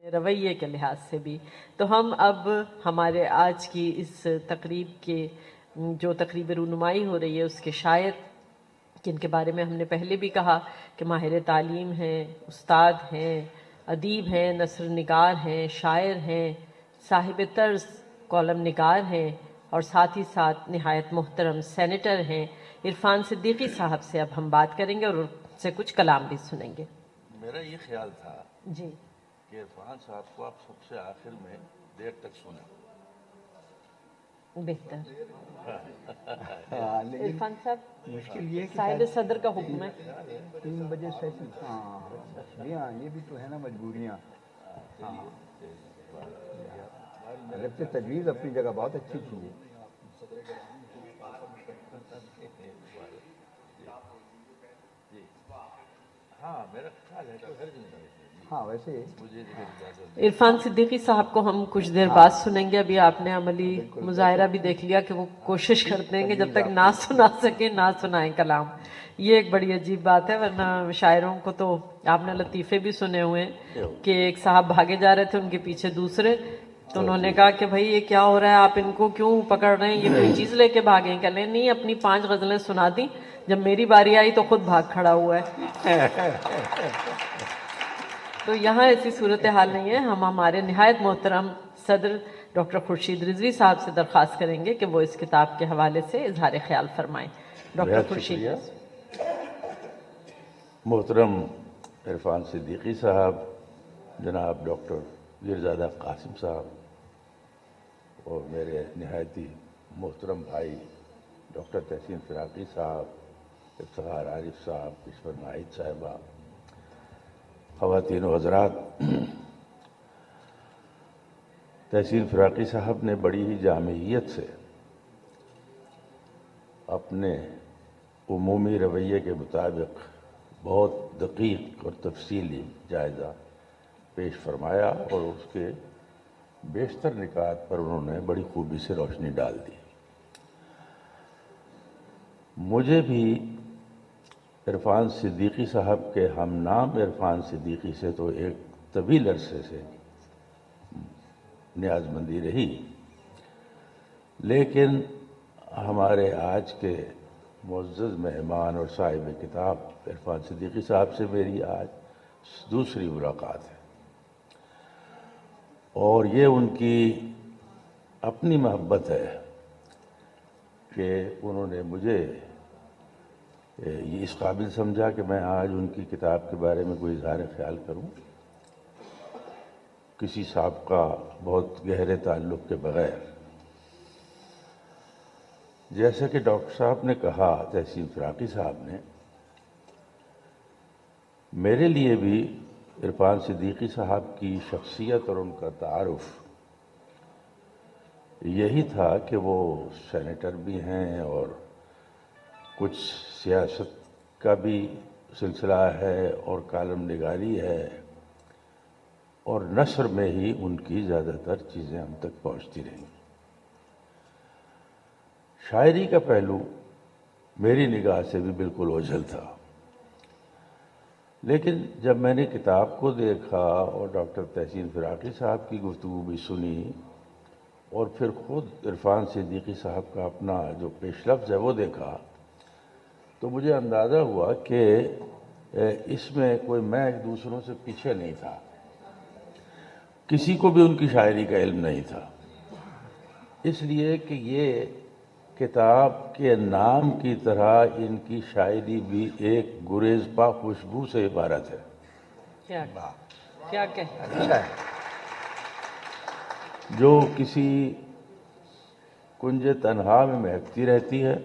رویے کے لحاظ سے بھی. تو ہم اب ہمارے آج کی اس تقریب کے جو تقریب رونمائی ہو رہی ہے اس کے شاعر جن کے بارے میں ہم نے پہلے بھی کہا کہ ماہر تعلیم ہیں، استاد ہیں، ادیب ہیں، نثر نگار ہیں، شاعر ہیں، صاحب طرز کالم نگار ہیں اور ساتھ ہی ساتھ نہایت محترم سینیٹر ہیں، عرفان صدیقی صاحب سے اب ہم بات کریں گے اور ان سے کچھ کلام بھی سنیں گے. میرا یہ خیال تھا جی کہ عرفان صاحب کو آپ سب سے آخر میں دیر تک سنیں. بہتر. لیکن عرفان صاحب مشکل یہ کہ صاحب صدر کا حکم ہے. 3 بجے سیشن. ہاں یہ بھی تو ہے نا مجبوریاں. ہاں اگرچہ تجویز اپنی جگہ بہت اچھی چیز ہے. ہاں میرا خیال ہے کہ ہر دن ہاں ویسے مجھے عرفان صدیقی صاحب کو ہم کچھ دیر بعد سنیں گے. ابھی آپ نے عملی مظاہرہ بھی دیکھ لیا کہ وہ کوشش کرتے ہیں کہ جب تک نہ سنا سکیں نہ سنائیں کلام. یہ ایک بڑی عجیب بات ہے، ورنہ شاعروں کو تو آپ نے لطیفے بھی سنے ہوئے ہیں کہ ایک صاحب بھاگے جا رہے تھے، ان کے پیچھے دوسرے، تو انہوں نے کہا کہ بھائی یہ کیا ہو رہا ہے، آپ ان کو کیوں پکڑ رہے ہیں، یہ کوئی چیز لے کے بھاگیں. کہ لیں نہیں، اپنی 5 غزلیں سنا دیں، جب میری باری آئی تو خود بھاگ کھڑا ہوا ہے. تو یہاں ایسی صورتحال نہیں ہے. ہم ہمارے نہایت محترم صدر ڈاکٹر خورشید رضوی صاحب سے درخواست کریں گے کہ وہ اس کتاب کے حوالے سے اظہار خیال فرمائیں. ڈاکٹر بہت خورشید. شکریہ. محترم عرفان صدیقی صاحب، جناب ڈاکٹر ویرزادہ قاسم صاحب اور میرے نہایت ہی محترم بھائی ڈاکٹر تحسین فراقی صاحب، افتخار عارف صاحب، کشور ناہید صاحبہ، خواتین و حضرات، تحسین فراقی صاحب نے بڑی ہی جامعیت سے اپنے عمومی رویے کے مطابق بہت دقیق اور تفصیلی جائزہ پیش فرمایا اور اس کے بیشتر نکات پر انہوں نے بڑی خوبی سے روشنی ڈال دی. مجھے بھی عرفان صدیقی صاحب کے ہم نام عرفان صدیقی سے تو ایک طویل عرصے سے نیاز مندی رہی، لیکن ہمارے آج کے معزز مہمان اور صاحب کتاب عرفان صدیقی صاحب سے میری آج دوسری ملاقات ہے، اور یہ ان کی اپنی محبت ہے کہ انہوں نے مجھے یہ اس قابل سمجھا کہ میں آج ان کی کتاب کے بارے میں کوئی اظہار خیال کروں، کسی سابقہ بہت گہرے تعلق کے بغیر. جیسا کہ ڈاکٹر صاحب نے کہا، تحسین فراقی صاحب نے، میرے لیے بھی عرفان صدیقی صاحب کی شخصیت اور ان کا تعارف یہی تھا کہ وہ سینیٹر بھی ہیں اور کچھ سیاست کا بھی سلسلہ ہے اور کالم نگاری ہے، اور نثر میں ہی ان کی زیادہ تر چیزیں ہم تک پہنچتی رہیں. شاعری کا پہلو میری نگاہ سے بھی بالکل اوجھل تھا، لیکن جب میں نے کتاب کو دیکھا اور ڈاکٹر تحسین فراقی صاحب کی گفتگو بھی سنی اور پھر خود عرفان صدیقی صاحب کا اپنا جو پیش لفظ ہے وہ دیکھا، تو مجھے اندازہ ہوا کہ اس میں کوئی میں ایک دوسروں سے پیچھے نہیں تھا، کسی کو بھی ان کی شاعری کا علم نہیں تھا، اس لیے کہ یہ کتاب کے نام کی طرح ان کی شاعری بھی ایک گریزپا خوشبو سے عبارت ہے. کیا کہیں، اچھا ہے. جو کسی کنج تنہا میں مہکتی رہتی ہے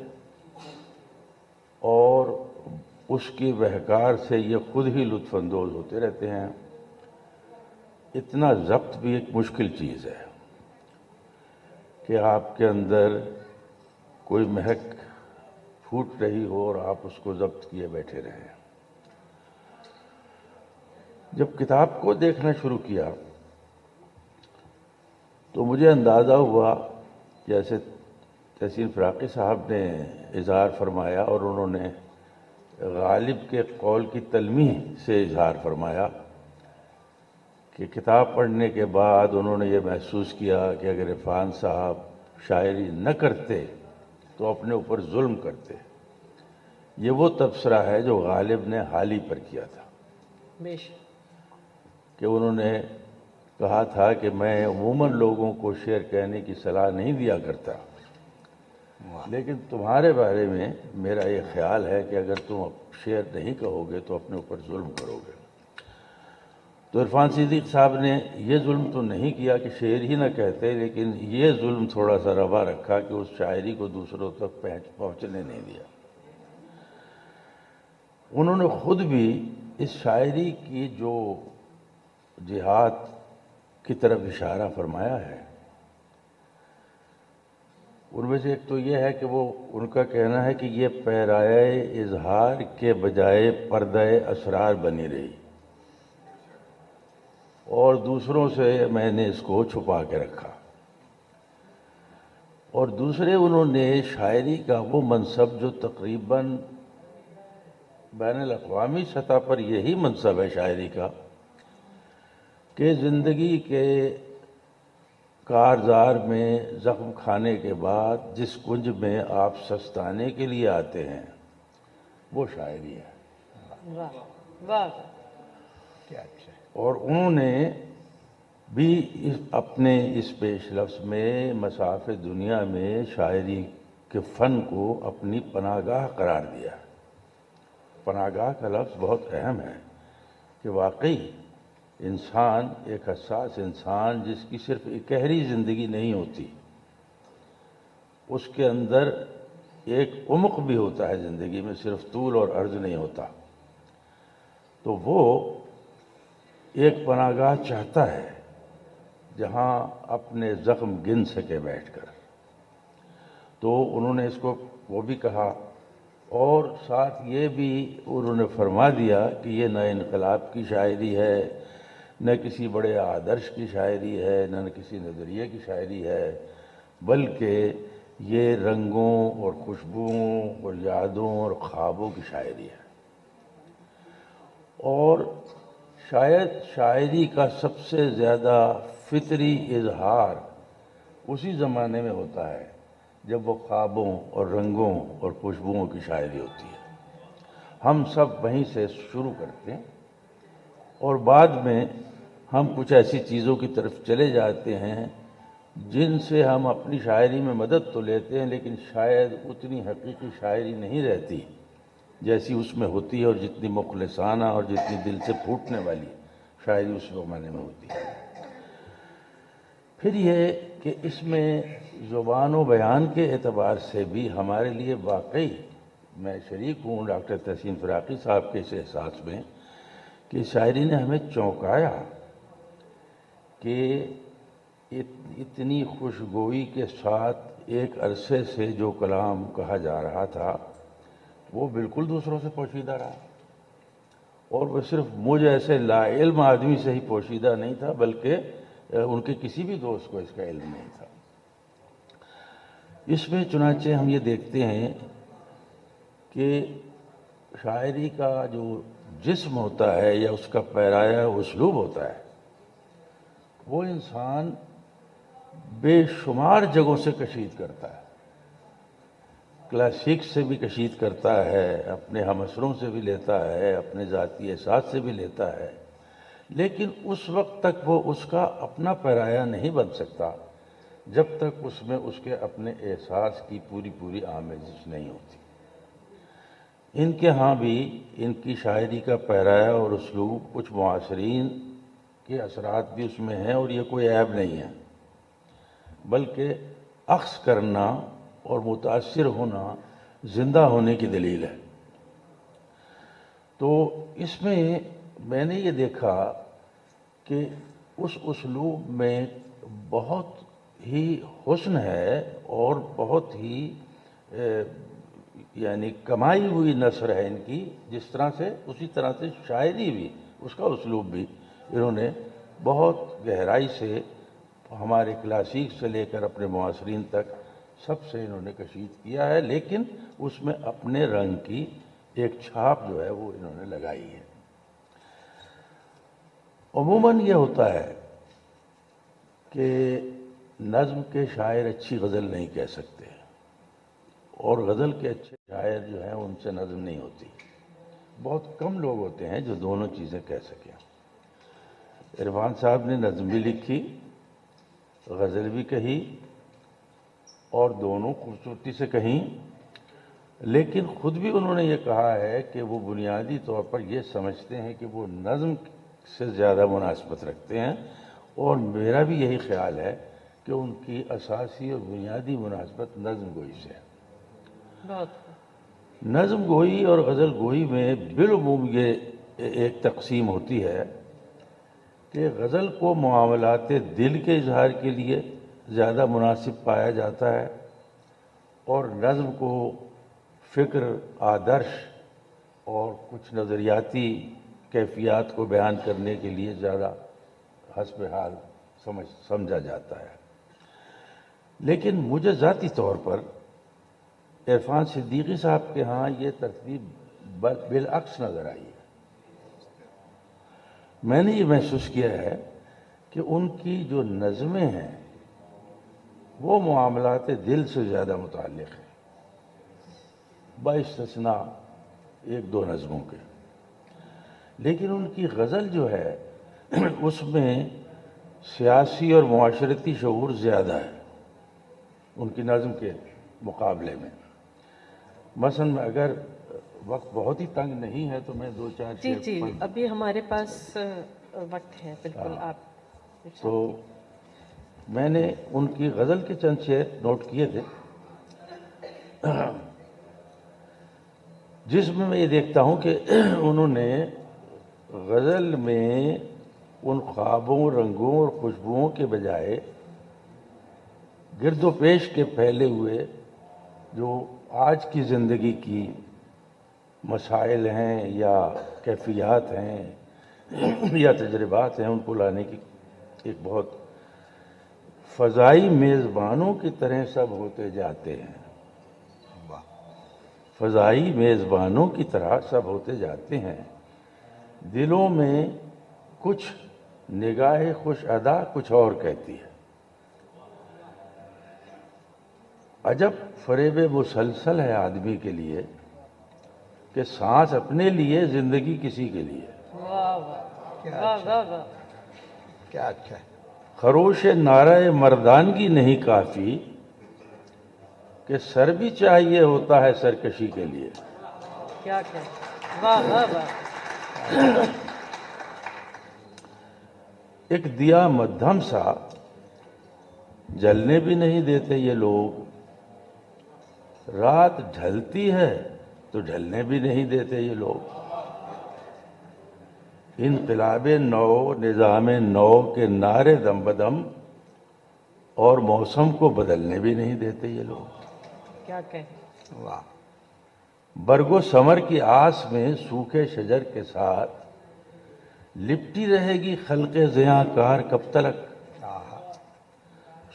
اور اس کی وہکار سے یہ خود ہی لطف اندوز ہوتے رہتے ہیں. اتنا ضبط بھی ایک مشکل چیز ہے کہ آپ کے اندر کوئی مہک پھوٹ رہی ہو اور آپ اس کو ضبط کیے بیٹھے رہیں. جب کتاب کو دیکھنا شروع کیا تو مجھے اندازہ ہوا، جیسے تحسین فراقی صاحب نے اظہار فرمایا اور انہوں نے غالب کے قول کی تلمیح سے اظہار فرمایا کہ کتاب پڑھنے کے بعد انہوں نے یہ محسوس کیا کہ اگر عرفان صاحب شاعری نہ کرتے تو اپنے اوپر ظلم کرتے۔ یہ وہ تبصرہ ہے جو غالب نے حال ہی پر کیا تھا بے شک۔ کہ انہوں نے کہا تھا کہ میں عموماً لوگوں کو شعر کہنے کی صلاح نہیں دیا کرتا، لیکن تمہارے بارے میں میرا یہ خیال ہے کہ اگر تم شعر نہیں کہو گے تو اپنے اوپر ظلم کرو گے۔ تو عرفان صدیق صاحب نے یہ ظلم تو نہیں کیا کہ شعر ہی نہ کہتے، لیکن یہ ظلم تھوڑا سا روا رکھا کہ اس شاعری کو دوسروں تک پہنچنے نہیں دیا۔ انہوں نے خود بھی اس شاعری کی جو جہاد کی طرف اشارہ فرمایا ہے، ان میں سے ایک تو یہ ہے کہ وہ ان کا کہنا ہے کہ یہ پیرائے اظہار کے بجائے پردہ اسرار بنی رہی، اور دوسروں سے میں نے اس کو چھپا کے رکھا۔ اور دوسرے انہوں نے شاعری کا وہ منصب جو تقریباً بین الاقوامی سطح پر یہی منصب ہے شاعری کا، کہ زندگی کے کارزار میں زخم کھانے کے بعد جس کنج میں آپ سستانے کے لیے آتے ہیں وہ شاعری ہے۔ واہ واہ، کیا اچھا ہے۔ اور انہوں نے بھی اپنے اس پیش لفظ میں مصاف دنیا میں شاعری کے فن کو اپنی پناہ گاہ قرار دیا۔ پناہ گاہ کا لفظ بہت اہم ہے کہ واقعی انسان ایک حساس انسان جس کی صرف اکہری زندگی نہیں ہوتی، اس کے اندر ایک عمق بھی ہوتا ہے زندگی میں، صرف طول اور عرض نہیں ہوتا، تو وہ ایک پناہ گاہ چاہتا ہے جہاں اپنے زخم گن سکے بیٹھ کر۔ تو انہوں نے اس کو وہ بھی کہا، اور ساتھ یہ بھی انہوں نے فرما دیا کہ یہ نہ انقلاب کی شاعری ہے، نہ کسی بڑے آدرش کی شاعری ہے، نہ کسی نظریے کی شاعری ہے، بلکہ یہ رنگوں اور خوشبوؤں اور یادوں اور خوابوں کی شاعری ہے۔ اور شاید شاعری کا سب سے زیادہ فطری اظہار اسی زمانے میں ہوتا ہے جب وہ خوابوں اور رنگوں اور خوشبوؤں کی شاعری ہوتی ہے۔ ہم سب وہیں سے شروع کرتے ہیں اور بعد میں ہم کچھ ایسی چیزوں کی طرف چلے جاتے ہیں جن سے ہم اپنی شاعری میں مدد تو لیتے ہیں، لیکن شاید اتنی حقیقی شاعری نہیں رہتی جیسی اس میں ہوتی ہے، اور جتنی مخلصانہ اور جتنی دل سے پھوٹنے والی شاعری اس زمانے میں ہوتی ہے۔ پھر یہ کہ اس میں زبان و بیان کے اعتبار سے بھی ہمارے لیے واقعی میں شریک ہوں ڈاکٹر تحسین فراقی صاحب کے اس احساس میں کہ شاعری نے ہمیں چونکایا کہ اتنی خوشگوئی کے ساتھ ایک عرصے سے جو کلام کہا جا رہا تھا وہ بالکل دوسروں سے پوشیدہ رہا، اور وہ صرف مجھ ایسے لا علم آدمی سے ہی پوشیدہ نہیں تھا، بلکہ ان کے کسی بھی دوست کو اس کا علم نہیں تھا۔ اس میں چنانچہ ہم یہ دیکھتے ہیں کہ شاعری کا جو جسم ہوتا ہے یا اس کا پیرایا اسلوب ہوتا ہے، وہ انسان بے شمار جگہوں سے کشید کرتا ہے، کلاسیک سے بھی کشید کرتا ہے، اپنے ہم عصروں سے بھی لیتا ہے، اپنے ذاتی احساس سے بھی لیتا ہے، لیکن اس وقت تک وہ اس کا اپنا پیرایا نہیں بن سکتا جب تک اس میں اس کے اپنے احساس کی پوری آمیزش نہیں ہوتی۔ ان کے ہاں بھی ان کی شاعری کا پیرایا اور اسلوب کچھ معاصرین کے اثرات بھی اس میں ہیں، اور یہ کوئی عیب نہیں ہے، بلکہ اخذ کرنا اور متاثر ہونا زندہ ہونے کی دلیل ہے۔ تو اس میں نے یہ دیکھا کہ اس اسلوب میں بہت ہی حسن ہے اور بہت ہی یعنی کمائی ہوئی نثر ہے ان کی، جس طرح سے اسی طرح سے شاعری بھی، اس کا اسلوب بھی انہوں نے بہت گہرائی سے ہمارے کلاسیک سے لے کر اپنے معاصرین تک سب سے انہوں نے کشید کیا ہے، لیکن اس میں اپنے رنگ کی ایک چھاپ جو ہے وہ انہوں نے لگائی ہے۔ عموماً یہ ہوتا ہے کہ نظم کے شاعر اچھی غزل نہیں کہہ سکتے، اور غزل کے اچھے شاعر جو ہیں ان سے نظم نہیں ہوتی۔ بہت کم لوگ ہوتے ہیں جو دونوں چیزیں کہہ سکیں۔ عرفان صاحب نے نظم بھی لکھی، غزل بھی کہی، اور دونوں خوبصورتی سے کہیں، لیکن خود بھی انہوں نے یہ کہا ہے کہ وہ بنیادی طور پر یہ سمجھتے ہیں کہ وہ نظم سے زیادہ مناسبت رکھتے ہیں، اور میرا بھی یہی خیال ہے کہ ان کی اساسی اور بنیادی مناسبت نظم گوئی سے ہے۔ بہت نظم گوئی اور غزل گوئی میں بالعموم یہ ایک تقسیم ہوتی ہے کہ غزل کو معاملات دل کے اظہار کے لیے زیادہ مناسب پایا جاتا ہے، اور نظم کو فکر، آدرش اور کچھ نظریاتی کیفیات کو بیان کرنے کے لیے زیادہ حسب حال سمجھا جاتا ہے۔ لیکن مجھے ذاتی طور پر عرفان صدیقی صاحب کے ہاں یہ ترتیب بالعکس نظر آئی ہے۔ میں نے یہ محسوس کیا ہے کہ ان کی جو نظمیں ہیں وہ معاملات دل سے زیادہ متعلق ہیں، باستثناء ایک دو نظموں کے۔ لیکن ان کی غزل جو ہے اس میں سیاسی اور معاشرتی شعور زیادہ ہے ان کی نظم کے مقابلے میں۔ مثلاً اگر وقت بہت ہی تنگ نہیں ہے تو میں دو چار جی شعر جی، پڑھ دوں۔ ابھی ہمارے پاس وقت ہے، بالکل آپ تو میں نے ان کی غزل کے چند شعر نوٹ کیے تھے، جس میں یہ دیکھتا ہوں کہ انہوں نے غزل میں ان خوابوں، رنگوں اور خوشبوؤں کے بجائے گرد و پیش کے پھیلے ہوئے جو آج کی زندگی کی مسائل ہیں یا کیفیات ہیں یا تجربات ہیں، ان کو لانے کی ایک بہت فضائی میزبانوں کی طرح سب ہوتے جاتے ہیں، فضائی میزبانوں کی طرح سب ہوتے جاتے ہیں، دلوں میں کچھ نگاہ خوش ادا کچھ اور کہتی ہے، عجب فریب مسلسل ہے آدمی کے لیے کہ سانس اپنے لیے زندگی کسی کے لیے۔ واہ واہ واہ واہ واہ، کیا اچھا ہے۔ خروش نعرہ مردانگی نہیں کافی کہ سر بھی چاہیے ہوتا ہے سرکشی کے لیے۔ کیا واہ واہ واہ، ایک دیا مدھم سا جلنے بھی نہیں دیتے یہ لوگ، رات ڈھلتی ہے تو ڈھلنے بھی نہیں دیتے یہ لوگ، انقلاب نو نظام نو کے نعرے دم بدم اور موسم کو بدلنے بھی نہیں دیتے یہ لوگ، کیا کہیں، واہ، برگ و ثمر کی آس میں سوکھے شجر کے ساتھ لپٹی رہے گی خلق زیاں کار کب تلک،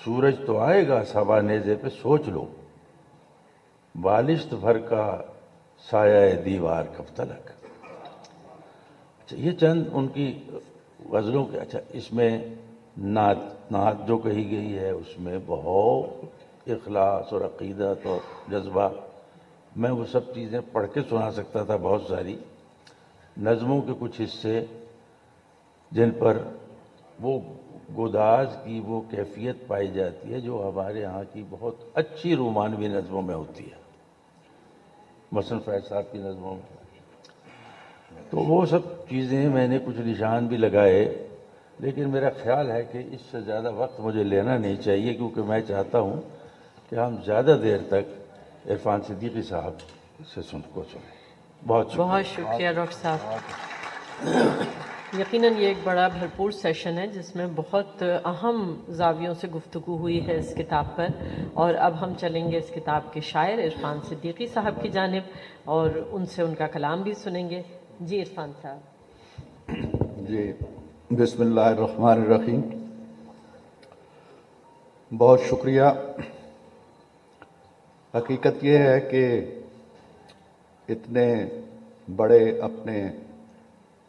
سورج تو آئے گا صبا نیزے پہ سوچ لو، بالشت بھر کا سایہ دیوار کب تلک۔ اچھا، یہ چند ان کی غزلوں کے۔ اچھا، اس میں نعت جو کہی گئی ہے اس میں بہت اخلاص اور عقیدت اور جذبہ، میں وہ سب چیزیں پڑھ کے سنا سکتا تھا بہت ساری۔ نظموں کے کچھ حصے جن پر وہ گداز کی وہ کیفیت پائی جاتی ہے جو ہمارے یہاں کی بہت اچھی رومانوی نظموں میں ہوتی ہے، مثلاً فیض صاحب کی نظموں میں، تو وہ سب چیزیں میں نے کچھ نشان بھی لگائے، لیکن میرا خیال ہے کہ اس سے زیادہ وقت مجھے لینا نہیں چاہیے، کیونکہ میں چاہتا ہوں کہ ہم زیادہ دیر تک عرفان صدیقی صاحب سے سنیں۔ بہت شکریہ۔ بہت شکریہ ڈاکٹر صاحب۔ یقیناً یہ ایک بڑا بھرپور سیشن ہے جس میں بہت اہم زاویوں سے گفتگو ہوئی ہے اس کتاب پر، اور اب ہم چلیں گے اس کتاب کے شاعر عرفان صدیقی صاحب کی جانب اور ان سے ان کا کلام بھی سنیں گے۔ جی عرفان صاحب۔ جی، بسم اللہ الرحمن الرحیم۔ بہت شکریہ۔ حقیقت یہ ہے کہ اتنے بڑے اپنے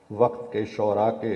وقت کے شعراء کے